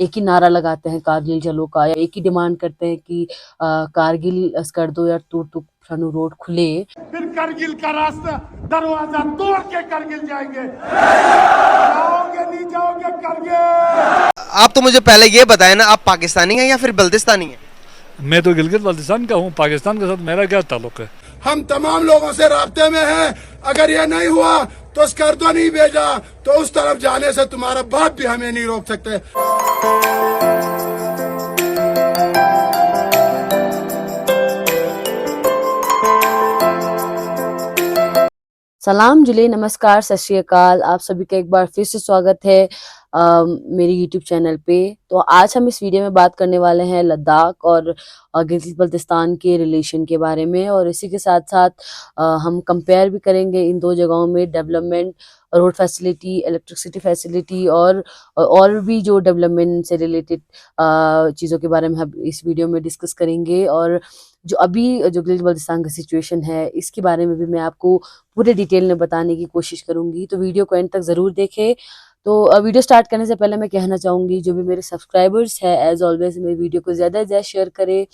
एक ही नारा लगाते हैं कारगिल चलो का, या एक ही डिमांड करते हैं कि कारगिल कर दो या तुर्तुक सानू रोड खुले। फिर करगिल का रास्ता दरवाजा तोड़ के करगिल जाएंगे। जाओगे नहीं जाओगे करगिल। आप तो मुझे पहले ये बताएं ना, आप पाकिस्तानी हैं या फिर बल्दिस्तानी हैं? मैं तो गिलगित बल्तिस्तान का हूँ, पाकिस्तान के साथ मेरा क्या ताल्लुक है? हम तमाम लोगों से राब्ते में हैं। अगर ये नहीं हुआ तो स्कर्दो नहीं भेजा तो उस तरफ जाने से तुम्हारा बाप भी हमें नहीं रोक सकते। सलाम जुले, नमस्कार, सत श्री अकाल। आप सभी का एक बार फिर से स्वागत है मेरे YouTube चैनल पे। तो आज हम इस वीडियो में बात करने वाले हैं लद्दाख और गिलगित बल्तिस्तान के रिलेशन के बारे में, और इसी के साथ साथ हम कंपेयर भी करेंगे इन दो जगहों में development, road facility, electricity facility और भी जो डेवलपमेंट से रिलेटेड चीज़ों के बारे में हम इस वीडियो में डिस्कस करेंगे। और जो अभी जो गिलगित बल्तिस्तान का सिचुएशन है इसके बारे में भी मैं आपको पूरे डिटेल में बताने की कोशिश करूंगी, तो वीडियो को एंड तक ज़रूर देखें। तो वीडियो स्टार्ट करने से पहले मैं कहना चाहूँगी, जो भी मेरे सब्सक्राइबर्स हैं एज ऑलवेज मेरी वीडियो को ज़्यादा से ज़्यादा शेयर करें,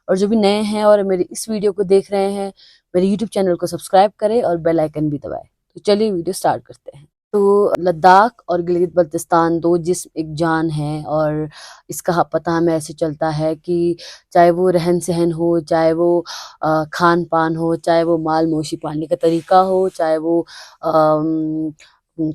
और जो भी नए हैं और मेरे इस वीडियो को देख रहे हैं मेरे यूट्यूब चैनल को सब्सक्राइब करें और बेल आइकन भी दबाएं। तो चलिए वीडियो स्टार्ट करते हैं। तो लद्दाख और गिलगित बल्तिस्तान दो जिस्म एक जान है, और इसका पता हमें ऐसे चलता है कि चाहे वो रहन सहन हो, चाहे वो खान पान हो, चाहे वो माल मोशी पालने का तरीका हो, चाहे वो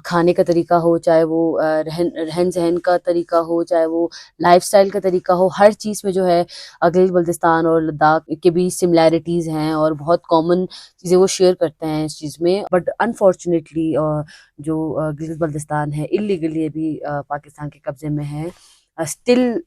खाने का तरीका हो, चाहे वो रहन सहन का तरीका हो, चाहे वो लाइफस्टाइल का तरीका हो, हर चीज़ में जो है गिलगित बल्तिस्तान और लद्दाख के बीच सिमिलैरिटीज़ हैं और बहुत कॉमन चीज़ें वो शेयर करते हैं इस चीज़ में। बट अनफॉर्चुनेटली जो गिलगित बल्तिस्तान है इलीगली अभी पाकिस्तान के कब्जे में है। स्टिल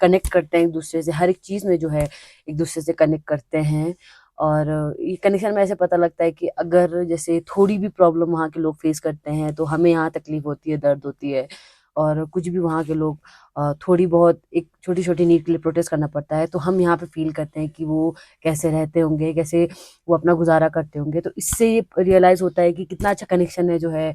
कनेक्ट करते हैं एक दूसरे से, हर एक चीज़ में जो है एक दूसरे से कनेक्ट करते हैं। और ये कनेक्शन में ऐसे पता लगता है कि अगर जैसे थोड़ी भी प्रॉब्लम वहाँ के लोग फेस करते हैं तो हमें यहाँ तकलीफ होती है, दर्द होती है, और कुछ भी वहाँ के लोग थोड़ी बहुत एक छोटी छोटी नीड के लिए प्रोटेस्ट करना पड़ता है, तो हम यहाँ पे फील करते हैं कि वो कैसे रहते होंगे, कैसे वो अपना गुजारा करते होंगे। तो इससे ये रियलाइज़ होता है कि कितना अच्छा कनेक्शन है जो है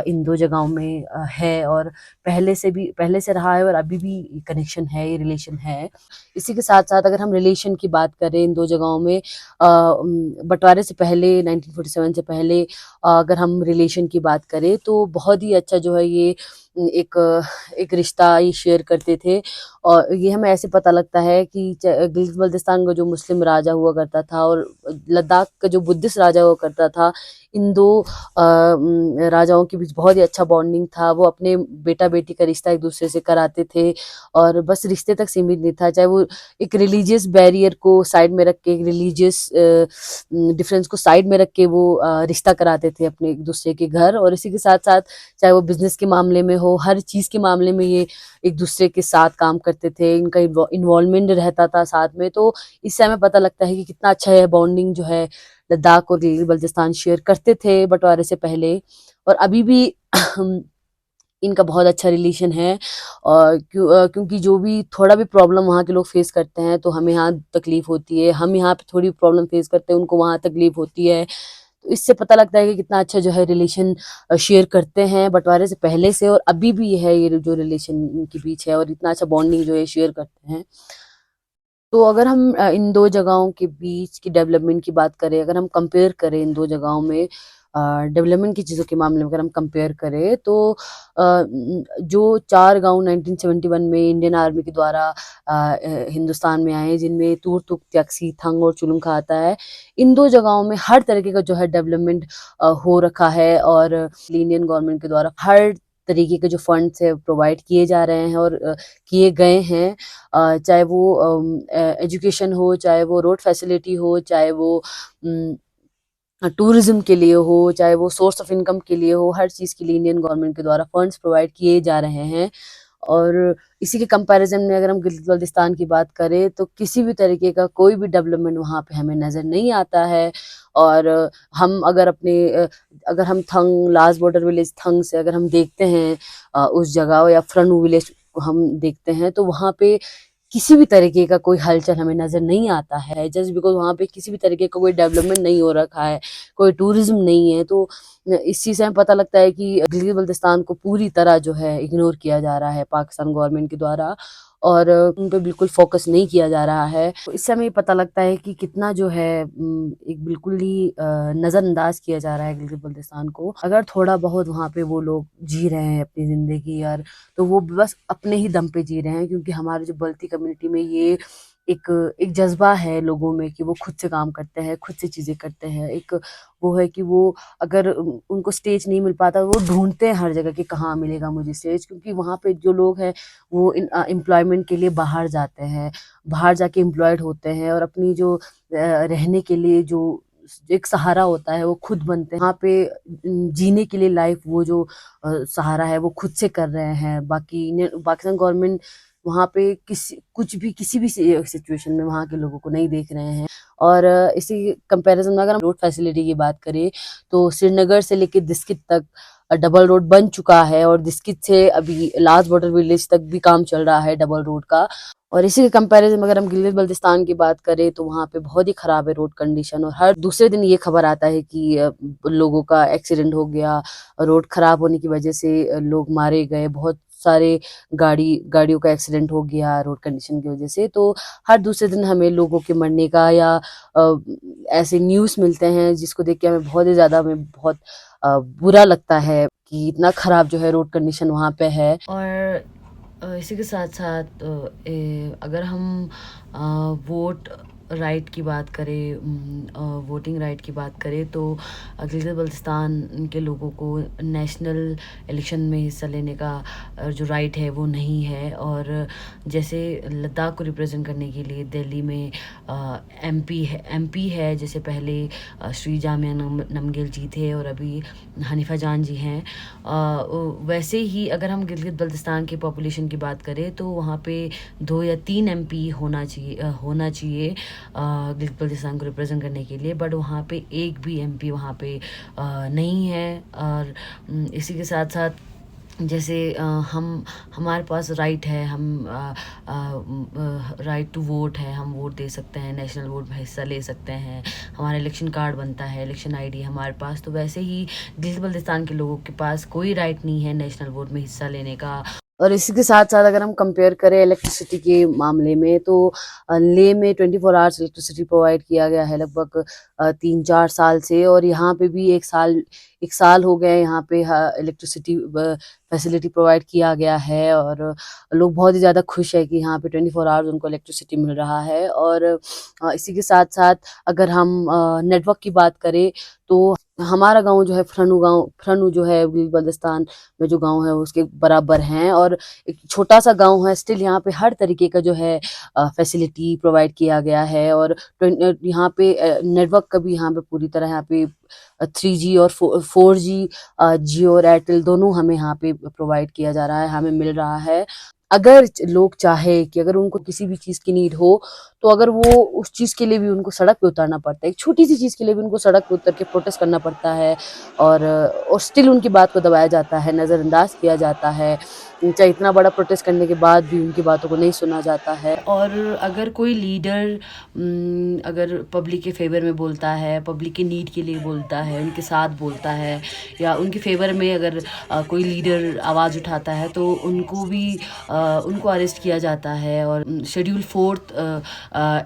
इन दो जगहों में है, और पहले से रहा है और अभी भी कनेक्शन है, ये रिलेशन है। इसी के साथ साथ अगर हम रिलेशन की बात करें इन दो जगहों में बंटवारे से पहले 1947 से पहले अगर हम रिलेशन की बात करें तो बहुत ही अच्छा जो है ये एक एक रिश्ता ये शेयर करते थे। और ये हमें ऐसे पता लगता है कि गिलगित बल्तिस्तान का जो मुस्लिम राजा हुआ करता था और लद्दाख का जो बुद्धिस्ट राजा हुआ करता था, इन दो राजाओं के बीच बहुत ही अच्छा बॉन्डिंग था। वो अपने बेटा बेटी का रिश्ता एक दूसरे से कराते थे, और बस रिश्ते तक सीमित नहीं था, चाहे वो एक रिलीजियस बैरियर को साइड में रख के, एक रिलीजियस डिफरेंस को साइड में रख के वो रिश्ता कराते थे अपने एक दूसरे के घर। और इसी के साथ साथ चाहे वो बिजनेस के मामले में हो, हर चीज़ के मामले में ये एक दूसरे के साथ काम करते थे, इनका इन्वॉल्वमेंट रहता था साथ में। तो इससे हमें पता लगता है कि कितना अच्छा है बॉन्डिंग जो है लद्दाख और गिलगित बल्तिस्तान शेयर करते थे बंटवारे से पहले, और अभी भी इनका बहुत अच्छा रिलेशन है। और क्योंकि जो भी थोड़ा भी प्रॉब्लम वहाँ के लोग फेस करते हैं तो हमें यहाँ तकलीफ होती है, हम यहाँ पे थोड़ी प्रॉब्लम फेस करते हैं उनको वहाँ तकलीफ होती है। तो इससे पता लगता है कि कितना अच्छा जो है रिलेशन शेयर करते हैं बंटवारे से पहले से, और अभी भी है ये जो रिलेशन इनके बीच है, और इतना अच्छा बॉन्डिंग जो है शेयर करते हैं। तो अगर हम इन दो जगहों के बीच की डेवलपमेंट की बात करें, अगर हम कंपेयर करें इन दो जगहों में डेवलपमेंट की चीज़ों के मामले में अगर हम कंपेयर करें तो जो 4 गांव 1971 में इंडियन आर्मी के द्वारा हिंदुस्तान में आए, जिनमें तूर तुक त्याक्सी थंग और चुलुंखा आता है, इन दो जगहों में हर तरीके का जो है डेवलपमेंट हो रखा है, और इंडियन गवर्नमेंट के द्वारा हर तरीके के जो फंड्स है प्रोवाइड किए जा रहे हैं और किए गए हैं। चाहे वो एजुकेशन हो, चाहे वो रोड फैसिलिटी हो, चाहे वो टूरिज्म के लिए हो, चाहे वो सोर्स ऑफ इनकम के लिए हो, हर चीज़ के लिए इंडियन गवर्नमेंट के द्वारा फंड्स प्रोवाइड किए जा रहे हैं। और इसी के कंपैरिजन में अगर हम गिलगित बल्तिस्तान की बात करें तो किसी भी तरीके का कोई भी डेवलपमेंट वहाँ पे हमें नज़र नहीं आता है। और हम अगर हम थंग लास्ट बॉर्डर विलेज थंग से अगर हम देखते हैं उस जगह, या फ्रनू विलेज हम देखते हैं, तो वहाँ पे किसी भी तरीके का कोई हलचल हमें नज़र नहीं आता है, जस्ट बिकॉज़ वहाँ पे किसी भी तरीके का कोई डेवलपमेंट नहीं हो रखा है, कोई टूरिज़्म नहीं है। तो इस चीज़ से हमें पता लगता है कि गिलगित-बल्तिस्तान को पूरी तरह जो है इग्नोर किया जा रहा है पाकिस्तान गवर्नमेंट के द्वारा, और उन पे बिल्कुल फ़ोकस नहीं किया जा रहा है। तो इससे हमें ये पता लगता है कि कितना जो है एक बिल्कुल ही नज़रअंदाज किया जा रहा है गिलगित-बल्तिस्तान को। अगर थोड़ा बहुत वहाँ पे वो लोग जी रहे हैं अपनी ज़िंदगी यार, तो वो बस अपने ही दम पे जी रहे हैं, क्योंकि हमारे जो बल्ती कम्युनिटी में ये एक एक जज़्बा है लोगों में कि वो खुद से काम करते हैं, खुद से चीज़ें करते हैं। एक वो है कि वो अगर उनको स्टेज नहीं मिल पाता, वो ढूँढते हैं हर जगह कि कहाँ मिलेगा मुझे स्टेज, क्योंकि वहाँ पे जो लोग हैं वो एम्प्लॉयमेंट के लिए बाहर जाते हैं, बाहर जाके एम्प्लॉयड होते हैं और अपनी जो रहने के लिए जो एक सहारा होता है वो खुद बनते हैं। वहाँ पे जीने के लिए लाइफ वो जो सहारा है वो खुद से कर रहे हैं। बाकी पाकिस्तान गवर्नमेंट वहाँ पे किसी भी सिचुएशन में वहाँ के लोगों को नहीं देख रहे हैं। और इसी कंपैरिजन में अगर हम रोड फैसिलिटी की बात करें, तो श्रीनगर से लेके दिस्कित तक डबल रोड बन चुका है, और दिस्कित से अभी लास्ट बॉर्डर विलेज तक भी काम चल रहा है डबल रोड का। और इसी के कंपैरिजन में अगर हम गिलगित बल्तिस्तान की बात करें, तो वहाँ पे बहुत ही खराब है रोड कंडीशन, और हर दूसरे दिन ये खबर आता है कि लोगों का एक्सीडेंट हो गया, रोड खराब होने की वजह से लोग मारे गए, बहुत सारे गाड़ियों का एक्सीडेंट हो गया रोड कंडीशन की वजह से। तो हर दूसरे दिन हमें लोगों के मरने का या ऐसे न्यूज़ मिलते हैं, जिसको देख के हमें बहुत बुरा लगता है कि इतना खराब जो है रोड कंडीशन वहाँ पे है। और इसी के साथ-साथ अगर हम वोट राइट की बात करें, वोटिंग राइट की बात करें, तो गिलगित बल्तिस्तान के लोगों को नेशनल इलेक्शन में हिस्सा लेने का जो राइट है वो नहीं है। और जैसे लद्दाख को रिप्रेजेंट करने के लिए दिल्ली में एमपी है, जैसे पहले श्री जामिया नमगेल जी थे और अभी हनीफा जान जी हैं। वैसे ही अगर हम गिलगित बल्तिस्तान की पॉपुलेशन की बात करें, तो वहाँ पे 2 या 3 एमपी होना चाहिए गिलगित बल्तिस्तान को रिप्रेजेंट करने के लिए, बट वहाँ पे एक भी एमपी वहाँ पे नहीं है। और इसी के साथ साथ जैसे हमारे पास राइट है, हम राइट टू वोट है, हम वोट दे सकते हैं, नेशनल वोट में हिस्सा ले सकते हैं, हमारा इलेक्शन कार्ड बनता है, इलेक्शन आईडी हमारे पास। तो वैसे ही गिलगित बल्तिस्तान के लोगों के पास कोई राइट नहीं है नेशनल वोट में हिस्सा लेने का। और इसी के साथ-साथ अगर हम कंपेयर करें इलेक्ट्रिसिटी के मामले में, तो लेह में 24 आवर्स इलेक्ट्रिसिटी प्रोवाइड किया गया है लगभग 3-4 साल से, और यहाँ पे भी 1 साल हो गए यहाँ पे इलेक्ट्रिसिटी फैसिलिटी प्रोवाइड किया गया है, और लोग बहुत ही ज़्यादा खुश है कि यहाँ पे 24 आवर्स उनको इलेक्ट्रिसिटी मिल रहा है। और इसी के साथ-साथ अगर हम नेटवर्क की बात करें, तो हमारा गाँव जो है फ्रनू जो है गिलगित बल्तिस्तान में जो गाँव है उसके बराबर हैं, और एक छोटा-सा गाँव है, स्टिल यहाँ पे हर तरीके का जो है फैसिलिटी प्रोवाइड किया गया है। और यहाँ पे नेटवर्क का भी यहाँ पे पूरी तरह यहाँ पे 3G और 4G जियो और एयरटेल दोनों हमें यहाँ पे प्रोवाइड किया जा रहा है, हमें मिल रहा है। अगर लोग चाहे कि अगर उनको किसी भी चीज़ की नीड हो, तो अगर वो उस चीज़ के लिए भी उनको सड़क पे उतरना पड़ता है, एक छोटी-सी चीज़ के लिए भी उनको सड़क पे उतर के प्रोटेस्ट करना पड़ता है, और स्टिल उनकी बात को दबाया जाता है, नज़रअंदाज किया जाता है। चाहे इतना बड़ा प्रोटेस्ट करने के बाद भी उनकी बातों को नहीं सुना जाता है। और अगर कोई लीडर अगर पब्लिक के फेवर में बोलता है, पब्लिक के नीड के लिए बोलता है, उनके साथ बोलता है, या उनके फेवर में अगर कोई लीडर आवाज़ उठाता है, तो उनको अरेस्ट किया जाता है, और शेड्यूल 4th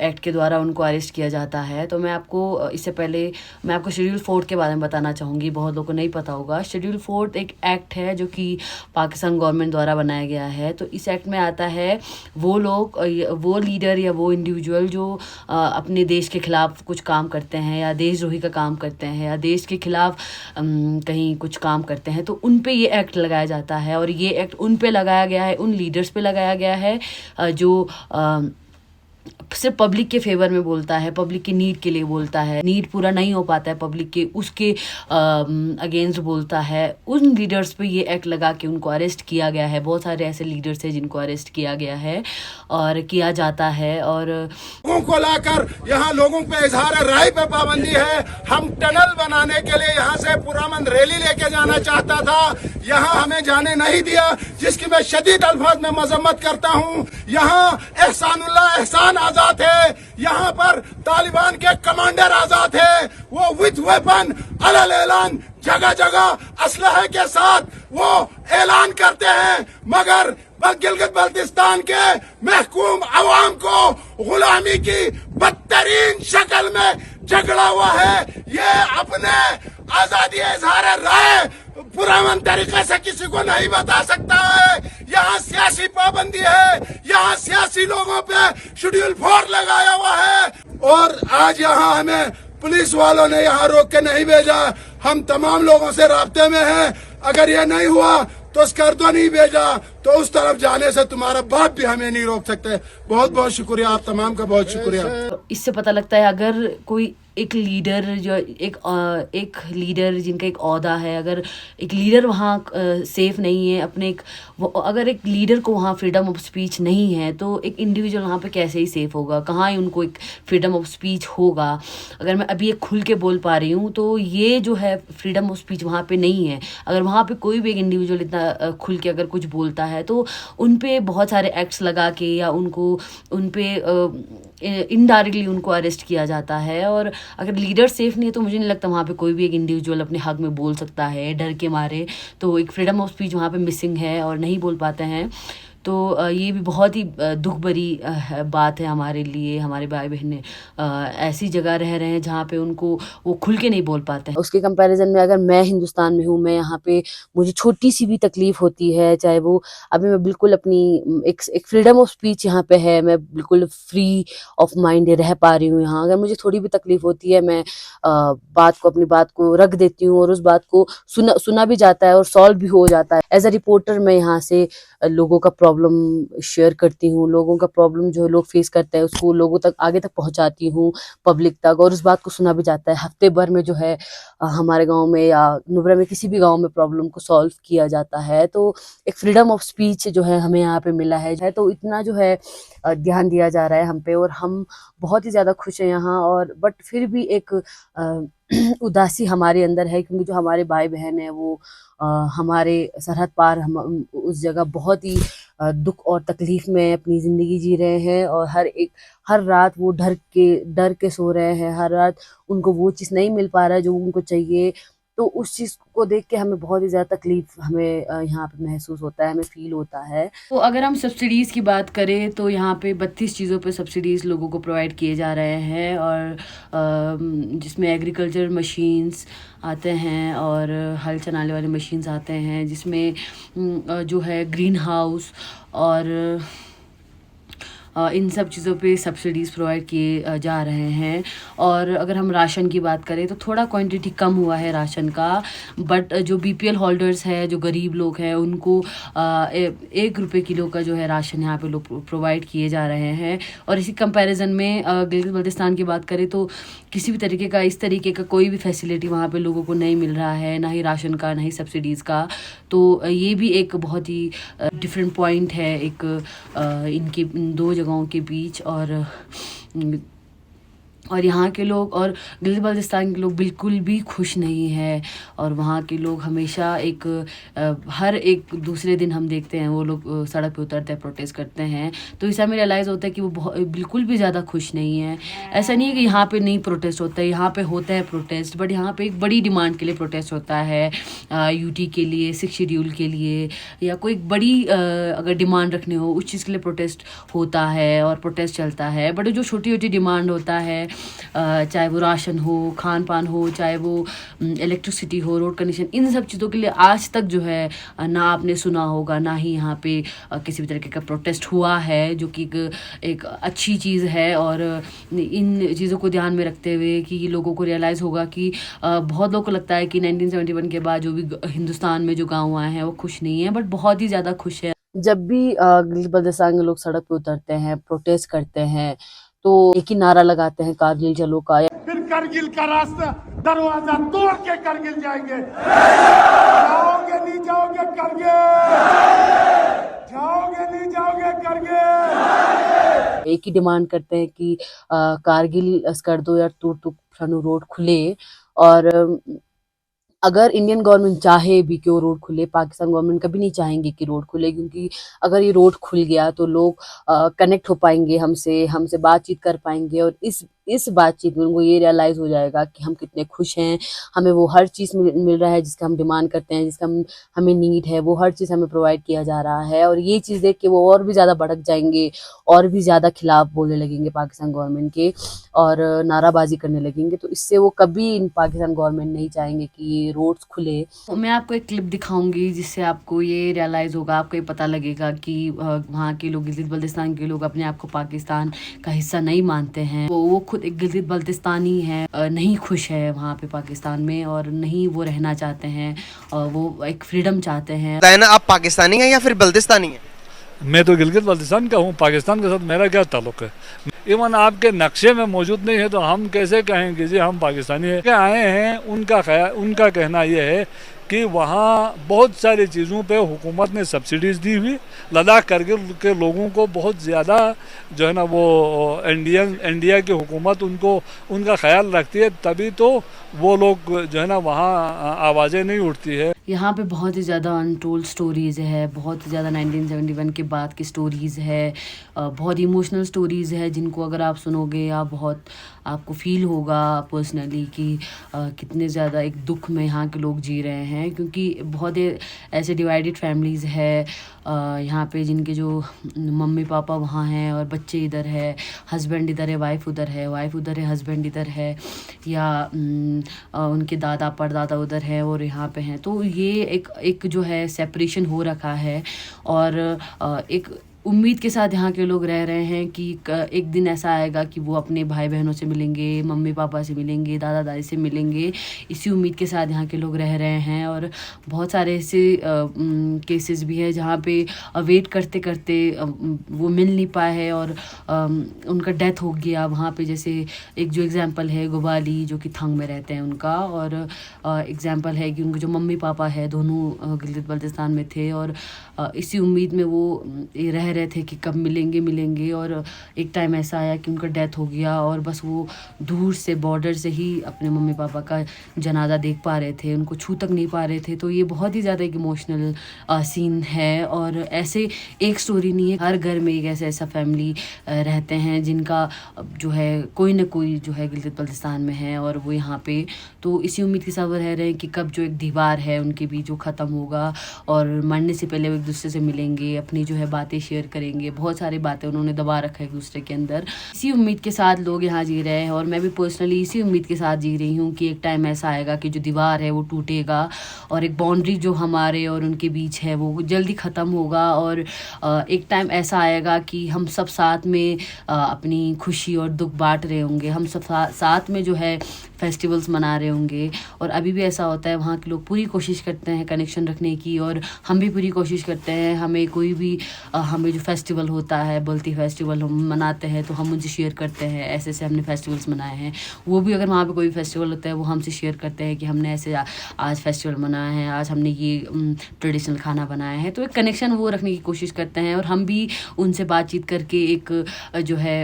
एक्ट के द्वारा उनको अरेस्ट किया जाता है। तो मैं आपको इससे पहले मैं आपको शेड्यूल 4th के बारे में बताना चाहूँगी, बहुत लोगों को नहीं पता होगा। शेड्यूल 4th एक एक्ट है जो कि पाकिस्तान गवर्नमेंट द्वारा बनाया गया है। तो इस एक्ट में आता है वो लीडर या वो इंडिविजुअल जो अपने देश के खिलाफ कुछ काम करते हैं, या देशद्रोही का काम करते हैं, या देश के खिलाफ कहीं कुछ काम करते हैं, तो उन पे ये एक्ट लगाया जाता है। और ये एक्ट उन पे लगाया गया है, उन लीडर्स पे लगाया गया है जो सिर्फ पब्लिक के फेवर में बोलता है, पब्लिक की नीड के लिए बोलता है, नीड पूरा नहीं हो पाता है पब्लिक के, उसके अगेंस्ट बोलता है, उन लीडर्स पे ये एक्ट लगा के उनको अरेस्ट किया गया है। बहुत सारे ऐसे लीडर्स हैं जिनको अरेस्ट किया गया है और किया जाता है। और लोगों को लाकर यहाँ लोगों पे इजहार राय पे पाबंदी है। हम टनल बनाने के लिए यहाँ से पुरअमन रैली लेके जाना चाहता था, यहाँ हमें जाने नहीं दिया, जिसकी मैं शदीद अल्फाज में मजम्मत करता हूँ। यहाँ एहसानुल्लाह एहसान आजाद है, यहाँ पर तालिबान के कमांडर आजाद है, वो विद वेपन अलल ऐलान जगह जगह असलहे के साथ वो ऐलान करते हैं, मगर गिलगित बल्तिस्तान के महकूम अवाम को गुलामी की बदतरीन शक्ल में झगड़ा हुआ है। ये अपने आजादी इजहार राय पुरअमन तरीके से किसी को नहीं बता सकता है। यहाँ सियासी पाबंदी है, यहाँ सियासी लोगों पे शेड्यूल 4 लगाया हुआ है, और आज यहाँ हमें पुलिस वालों ने यहाँ रोक के नहीं भेजा। हम तमाम लोगों से राब्ते में हैं, अगर ये नहीं हुआ तो स्कर्दो नहीं भेजा तो उस तरफ जाने से तुम्हारा बाप भी हमें नहीं रोक सकते। बहुत बहुत शुक्रिया, आप तमाम का बहुत शुक्रिया। इससे पता लगता है अगर कोई एक लीडर जो एक लीडर जिनका एक ओहदा है, अगर एक लीडर वहाँ सेफ नहीं है अपने अगर एक लीडर को वहाँ फ्रीडम ऑफ स्पीच नहीं है तो एक इंडिविजुअल वहाँ पे कैसे ही सेफ होगा, कहाँ ही उनको एक फ्रीडम ऑफ स्पीच होगा। अगर मैं अभी एक खुल के बोल पा रही हूँ तो ये जो है फ्रीडम ऑफ स्पीच वहाँ पे नहीं है। अगर वहाँ पे कोई भी एक इंडिविजुअल इतना खुल के अगर कुछ बोलता है तो उन पे बहुत सारे एक्ट्स लगा के या उनको उन पे इनडायरेक्टली उनको अरेस्ट किया जाता है। और अगर लीडर सेफ नहीं है तो मुझे नहीं लगता वहाँ पे कोई भी एक इंडिविजुअल अपने हक में बोल सकता है डर के मारे। तो एक फ्रीडम ऑफ स्पीच वहाँ पे मिसिंग है और नहीं बोल पाते हैं। तो ये भी बहुत ही दुख भरी बात है हमारे लिए। हमारे भाई बहन ऐसी जगह रह रहे हैं जहाँ पे उनको वो खुल के नहीं बोल पाते हैं। उसके कंपैरिजन में अगर मैं हिंदुस्तान में हूँ, मैं यहाँ पे मुझे छोटी सी भी तकलीफ होती है, चाहे वो अभी मैं बिल्कुल अपनी एक फ्रीडम ऑफ स्पीच यहाँ पे है, मैं बिल्कुल फ्री ऑफ माइंड रह पा रही हूँ यहाँ। अगर मुझे थोड़ी भी तकलीफ होती है मैं अपनी बात को रख देती हूँ और उस बात को सुना भी जाता है और सॉल्व भी हो जाता है। एज अ रिपोर्टर मैं यहाँ से लोगों का प्रॉब्लम शेयर करती हूँ, लोगों का प्रॉब्लम जो लोग फेस करते हैं उसको लोगों तक आगे तक पहुँचाती हूँ, पब्लिक तक, और उस बात को सुना भी जाता है। हफ्ते भर में जो है हमारे गांव में या नुब्रा में किसी भी गांव में प्रॉब्लम को सॉल्व किया जाता है। तो एक फ्रीडम ऑफ स्पीच जो है हमें यहाँ पे मिला है, तो इतना जो है ध्यान दिया जा रहा है हम पे और हम बहुत ही ज़्यादा खुश हैं यहाँ। और बट फिर भी एक उदासी हमारे अंदर है, क्योंकि जो हमारे भाई बहन है वो हमारे सरहद पार हम उस जगह बहुत ही दुख और तकलीफ में अपनी ज़िंदगी जी रहे हैं और हर रात वो डर के सो रहे हैं। हर रात उनको वो चीज़ नहीं मिल पा रहा है जो उनको चाहिए। तो उस चीज़ को देख के हमें बहुत ही ज़्यादा तकलीफ हमें यहाँ पे महसूस होता है, हमें फील होता है। तो अगर हम सब्सिडीज़ की बात करें तो यहाँ पे 32 चीज़ों पे सब्सिडीज़ लोगों को प्रोवाइड किए जा रहे हैं, और जिसमें एग्रीकल्चर मशीन्स आते हैं और हल चलाने वाले मशीन्स आते हैं, जिसमें जो है ग्रीन हाउस और इन सब चीज़ों पे सब्सिडीज़ प्रोवाइड किए जा रहे हैं। और अगर हम राशन की बात करें तो थोड़ा क्वांटिटी कम हुआ है राशन का, बट जो BPL होल्डर्स है, जो गरीब लोग हैं, उनको 1 रुपये किलो का जो है राशन यहाँ पे लोग प्रोवाइड किए जा रहे हैं। और इसी कंपैरिजन में गिलगित बल्तिस्तान की बात करें तो किसी भी तरीके का इस तरीके का कोई भी फैसिलिटी वहाँ पे लोगों को नहीं मिल रहा है, ना ही राशन का, ना ही सब्सिडीज़ का। तो ये भी एक बहुत ही डिफरेंट पॉइंट है एक इनकी दो जगहों के बीच। और यहाँ के लोग और गिलगित बल्तिस्तान के लोग बिल्कुल भी खुश नहीं है। और वहाँ के लोग हमेशा हर एक दूसरे दिन हम देखते हैं वो लोग सड़क पे उतरते हैं, प्रोटेस्ट करते हैं। तो इससे हमें रियलाइज़ होता है कि वो बिल्कुल भी ज़्यादा खुश नहीं है। ऐसा नहीं है कि यहाँ पे नहीं प्रोटेस्ट होता है, यहाँ पे होता है प्रोटेस्ट, बट यहाँ पे एक बड़ी डिमांड के लिए प्रोटेस्ट होता है, UT के लिए, 6 शेड्यूल के लिए, या कोई बड़ी अगर डिमांड रखने हो उस चीज़ के लिए प्रोटेस्ट होता है और प्रोटेस्ट चलता है। बट जो छोटी छोटी डिमांड होता है, चाहे वो राशन हो, खान पान हो, चाहे वो इलेक्ट्रिसिटी हो, रोड कंडीशन, इन सब चीज़ों के लिए आज तक जो है ना आपने सुना होगा, ना ही यहाँ पे किसी भी तरीके का प्रोटेस्ट हुआ है, जो कि एक अच्छी चीज़ है। और इन चीज़ों को ध्यान में रखते हुए कि लोगों को रियलाइज़ होगा कि बहुत लोगों को लगता है कि 1971 के बाद जो भी हिंदुस्तान में जो गाँव आए हैं वो खुश नहीं है, बट बहुत ही ज़्यादा खुश है। जब भी गिलगित बल्तिस्तान के लोग सड़क पे उतरते हैं, प्रोटेस्ट करते हैं, तो एक ही नारा लगाते हैं कारगिल चलो का। फिर करगिल का रास्ता दरवाजा तोड़ के करगिल जाएंगे। जाओगे नहीं जाओगे करगिल, जाओगे नहीं जाओगे करगिल। एक ही डिमांड करते हैं कि कारगिल कर दो या तुर्तुक रोड खुले। और अगर इंडियन गवर्नमेंट चाहे भी कि वो रोड खुले, पाकिस्तान गवर्नमेंट कभी नहीं चाहेंगे कि रोड खुले, क्योंकि अगर ये रोड खुल गया तो लोग कनेक्ट हो पाएंगे हमसे बातचीत कर पाएंगे। और इस बातचीत में उनको ये रियलाइज हो जाएगा कि हम कितने खुश हैं, हमें वो हर चीज़ मिल रहा है जिसका हम डिमांड करते हैं, जिसका हमें नीड है, वो हर चीज़ हमें प्रोवाइड किया जा रहा है। और ये चीज़ देख के वो और भी ज़्यादा भड़क जाएंगे और भी ज़्यादा खिलाफ बोलने लगेंगे पाकिस्तान गवर्नमेंट के, और नाराबाजी करने लगेंगे। तो इससे वो कभी इन पाकिस्तान गवर्नमेंट नहीं चाहेंगे कि ये रोड्स खुले। तो मैं आपको एक क्लिप दिखाऊंगी जिससे आपको ये रियलाइज़ होगा, आपको ये पता लगेगा कि वहाँ के लोग, गिलगित बल्तिस्तान के लोग अपने आप को पाकिस्तान का हिस्सा नहीं मानते हैं। वो खुद एक गिलगित बल्तिस्तानी है, नहीं खुश है वहाँ पे पाकिस्तान में, और नहीं वो रहना चाहते हैं, वो एक फ्रीडम चाहते हैं। बताया ना, आप पाकिस्तानी हैं या फिर बल्तिस्तानी हैं? मैं तो गिलगित बल्तिस्तान का हूँ, पाकिस्तान के साथ मेरा क्या ताल्लुक है? इवन आपके नक्शे में मौजूद नहीं है तो हम कैसे कहेंगे जी हम पाकिस्तानी हैं? क्या आए हैं, उनका कहना यह है कि वहाँ बहुत सारी चीज़ों पे हुकूमत ने सब्सिडीज़ दी हुई, लद्दाख करगिल के लोगों को बहुत ज़्यादा जो है ना वो इंडिया की हुकूमत उनका ख्याल रखती है, तभी तो वो लोग जो है ना वहाँ आवाज़ें नहीं उठती है। यहाँ पे बहुत ही ज़्यादा अनटोल्ड स्टोरीज़ है, बहुत ही ज़्यादा 1971 के बाद की स्टोरीज़ है, बहुत इमोशनल स्टोरीज़ है जिनको अगर आप सुनोगे आपको फील होगा पर्सनली कि कितने ज़्यादा एक दुख में यहाँ के लोग जी रहे हैं। क्योंकि बहुत ऐसे डिवाइडेड फैमिलीज़ है यहाँ पे, जिनके जो मम्मी पापा वहाँ हैं और बच्चे इधर है, हस्बैंड इधर है, वाइफ उधर है, हस्बैंड इधर है, या उनके दादा परदादा उधर है और यहाँ पे हैं। तो ये एक जो है सेपरेशन हो रखा है, और एक उम्मीद के साथ यहाँ के लोग रह रहे हैं कि एक दिन ऐसा आएगा कि वो अपने भाई बहनों से मिलेंगे, मम्मी पापा से मिलेंगे, दादा दादी से मिलेंगे। इसी उम्मीद के साथ यहाँ के लोग रह रहे हैं। और बहुत सारे ऐसे केसेस भी हैं जहाँ पे वेट करते करते वो मिल नहीं पाए हैं और उनका डेथ हो गया वहाँ पे। जैसे एक जो एग्ज़ाम्पल है गोबाली, जो कि थंग में रहते हैं उनका, और एग्ज़ाम्पल है कि उनके जो मम्मी पापा है दोनों गिलगित बल्तिस्तान में थे, और इसी उम्मीद में वो रह रहे थे कि कब मिलेंगे। और एक टाइम ऐसा आया कि उनका डेथ हो गया, और बस वो दूर से बॉर्डर से ही अपने मम्मी पापा का जनाजा देख पा रहे थे, उनको छू तक नहीं पा रहे थे। तो ये बहुत ही ज़्यादा एक इमोशनल सीन है। और ऐसे एक स्टोरी नहीं है, हर घर में एक ऐसा फैमिली रहते हैं जिनका जो है कोई ना कोई जो है गिलगित बल्तिस्तान में है, और वो यहाँ पे तो इसी उम्मीद के साथ वो रह रहे हैं कि कब जो एक दीवार है उनके बीच जो ख़त्म होगा, और मरने से पहले वो एक दूसरे से मिलेंगे, अपनी जो है बातें शेयर करेंगे। बहुत सारी बातें उन्होंने दबा रखा है एक दूसरे के अंदर। इसी उम्मीद के साथ लोग यहाँ जी रहे हैं, और मैं भी पर्सनली इसी उम्मीद के साथ जी रही हूँ कि एक टाइम ऐसा आएगा कि जो दीवार है वो टूटेगा, और एक बाउंड्री जो हमारे और उनके बीच है वो जल्दी ख़त्म होगा। और एक टाइम ऐसा आएगा कि हम सब साथ में अपनी खुशी और दुख बांट रहे होंगे, हम सब साथ में जो है फेस्टिवल्स मना रहे होंगे। और अभी भी ऐसा होता है, वहाँ के लोग पूरी कोशिश करते हैं कनेक्शन रखने की, और हम भी पूरी कोशिश करते हैं। हमें कोई भी हमें जो फेस्टिवल होता है, बल्ती फेस्टिवल हम मनाते हैं तो हम उनसे शेयर करते हैं, ऐसे ऐसे हमने फेस्टिवल्स मनाए हैं। वो भी अगर वहाँ पे कोई फेस्टिवल होता है वो हमसे शेयर करते हैं कि हमने ऐसे आज फेस्टिवल मनाया है, आज हमने ये ट्रेडिशनल खाना बनाया है। तो एक कनेक्शन वो रखने की कोशिश करते हैं, और हम भी उनसे बातचीत करके एक जो है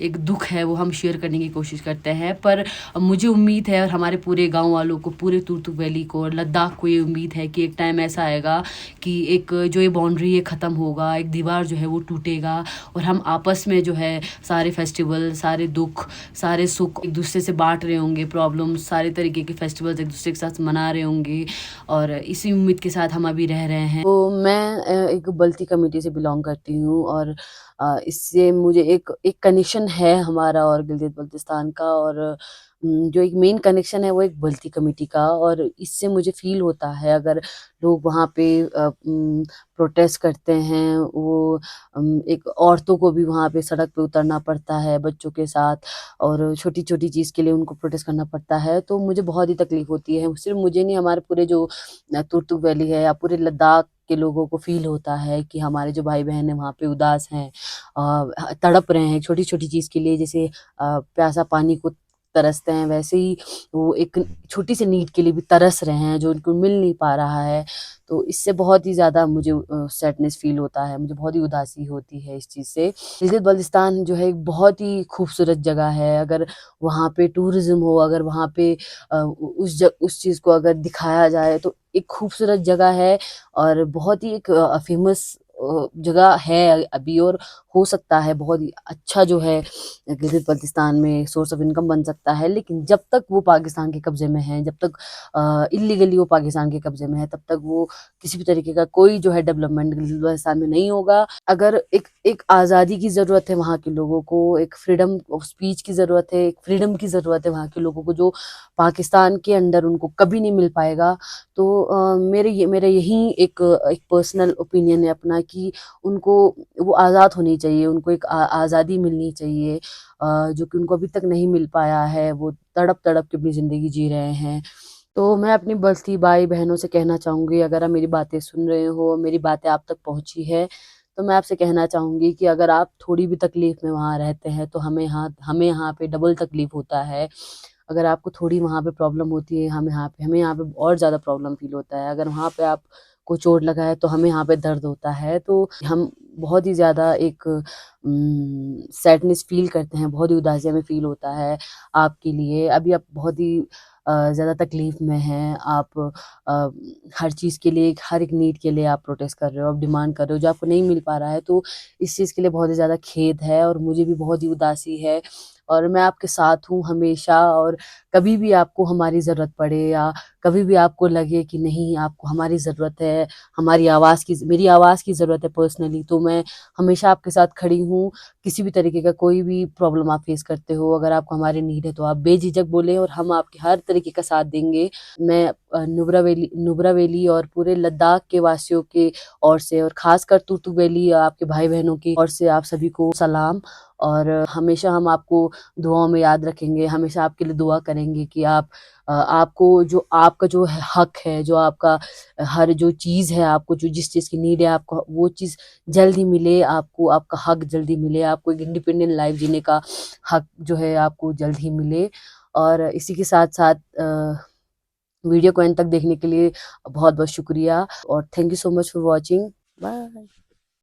एक दुख है वो हम शेयर करने की कोशिश करते हैं। पर मुझे उम्मीद है, और हमारे पूरे गांव वालों को, पूरे तुर्तुक वैली को और लद्दाख को ये उम्मीद है कि एक टाइम ऐसा आएगा कि एक जो ये बाउंड्री ये ख़त्म होगा, एक दीवार जो है वो टूटेगा, और हम आपस में जो है सारे फेस्टिवल, सारे दुख, सारे सुख एक दूसरे से बांट रहे होंगे, प्रॉब्लम्स, सारे तरीके के फेस्टिवल्स एक दूसरे के साथ मना रहे होंगे। और इसी उम्मीद के साथ हम अभी रह रहे हैं। तो मैं एक बल्ती कमेटी से बिलोंग करती हूँ, और इससे मुझे एक कनेक्शन है हमारा और गिलगित बल्तिस्तान का। और जो एक मेन कनेक्शन है वो एक बल्ती कमेटी का, और इससे मुझे फ़ील होता है अगर लोग वहाँ पे प्रोटेस्ट करते हैं, वो एक औरतों को भी वहाँ पे सड़क पे उतरना पड़ता है बच्चों के साथ, और छोटी-छोटी चीज़ के लिए उनको प्रोटेस्ट करना पड़ता है, तो मुझे बहुत ही तकलीफ़ होती है। सिर्फ़ मुझे नहीं, हमारे पूरे जो तुर्तुक वैली है या पूरे लद्दाख के लोगों को फ़ील होता है कि हमारे जो भाई-बहन हैं वहाँ पे उदास हैं, तड़प रहे हैं छोटी-छोटी चीज़ के लिए, जैसे प्यासा पानी को तरसते हैं, वैसे ही वो एक छोटी-सी नीड के लिए भी तरस रहे हैं, जो उनको मिल नहीं पा रहा है। तो इससे बहुत ही ज़्यादा मुझे सैडनेस फ़ील होता है, मुझे बहुत ही उदासी होती है इस चीज़ से। गिलगित-बाल्टिस्तान जो है एक बहुत ही खूबसूरत जगह है, अगर वहाँ पे टूरिज़्म हो, अगर वहाँ पे उस चीज़ को अगर दिखाया जाए तो एक खूबसूरत जगह है, और बहुत ही एक फ़ेमस जगह है अभी, और हो सकता है बहुत ही अच्छा जो है गिलगित-बाल्टिस्तान में सोर्स ऑफ इनकम बन सकता है। लेकिन जब तक वो पाकिस्तान के कब्ज़े में है, जब तक इल्लीगली वो पाकिस्तान के कब्ज़े में है, तब तक वो किसी भी तरीके का कोई जो है डेवलपमेंट गिलगित-बाल्टिस्तान में नहीं होगा। अगर एक एक आज़ादी की ज़रूरत है वहाँ के लोगों को, एक फ्रीडम ऑफ स्पीच की ज़रूरत है, एक फ्रीडम की ज़रूरत है वहाँ के लोगों को, जो पाकिस्तान के अंदर उनको कभी नहीं मिल पाएगा। तो मेरा यही एक पर्सनल ओपिनियन है अपना कि उनको वो आज़ाद होनी चाहिए, उनको एक आज़ादी मिलनी चाहिए, जो कि उनको अभी तक नहीं मिल पाया है। वो तड़प-तड़प के अपनी ज़िंदगी जी रहे हैं। तो मैं अपनी बस्ती भाई-बहनों से कहना चाहूँगी, अगर आप मेरी बातें सुन रहे हो, मेरी बातें आप तक पहुँची है, तो मैं आपसे कहना चाहूँगी कि अगर आप थोड़ी भी तकलीफ़ में वहाँ रहते हैं, तो हमें यहाँ पे डबल तकलीफ़ होता है। अगर आपको थोड़ी वहाँ पे प्रॉब्लम होती है, हमें यहाँ पे और ज़्यादा प्रॉब्लम फ़ील होता है। अगर वहाँ पे आपको चोट लगा है, तो हमें यहाँ पे दर्द होता है। तो हम बहुत ही ज़्यादा एक सैडनेस फ़ील करते हैं, बहुत ही उदासी हमें फ़ील होता है आपके लिए। अभी आप बहुत ही ज़्यादा तकलीफ़ में हैं। आप अ, हर चीज़ के लिए, हर एक नीड के लिए आप प्रोटेस्ट कर रहे हो, आप डिमांड कर रहे हो, जो आपको नहीं मिल पा रहा है। तो इस चीज़ के लिए बहुत ही ज़्यादा खेद है, और मुझे भी बहुत ही उदासी है, और मैं आपके साथ हूँ हमेशा। और कभी भी आपको हमारी ज़रूरत पड़े, या कभी भी आपको लगे कि नहीं आपको हमारी ज़रूरत है, मेरी आवाज़ की ज़रूरत है पर्सनली, तो मैं हमेशा आपके साथ खड़ी हूँ। किसी भी तरीके का कोई भी प्रॉब्लम आप फेस करते हो, अगर आपको हमारी नीड है, तो आप बेझिझक बोलें, और हम आपके हर तरीके का साथ देंगे। मैं नुब्रा वैली और पूरे लद्दाख के वासियों के ओर से, और ख़ासकर तुर्तुक वैली आपके भाई-बहनों की ओर से आप सभी को सलाम। और हमेशा हम आपको दुआओं में याद रखेंगे, हमेशा आपके लिए दुआ करेंगे कि आपका जो हक है, जो आपका हर जो चीज़ है, आपको जो जिस चीज़ की नीड है, आपको वो चीज़ जल्द ही मिले, आपको आपका हक जल्दी मिले, आपको एक इंडिपेंडेंट लाइफ जीने का हक जो है आपको जल्द ही मिले। और इसी के साथ-साथ वीडियो को एंड तक देखने के लिए बहुत-बहुत शुक्रिया, और thank you so much for watching. Bye.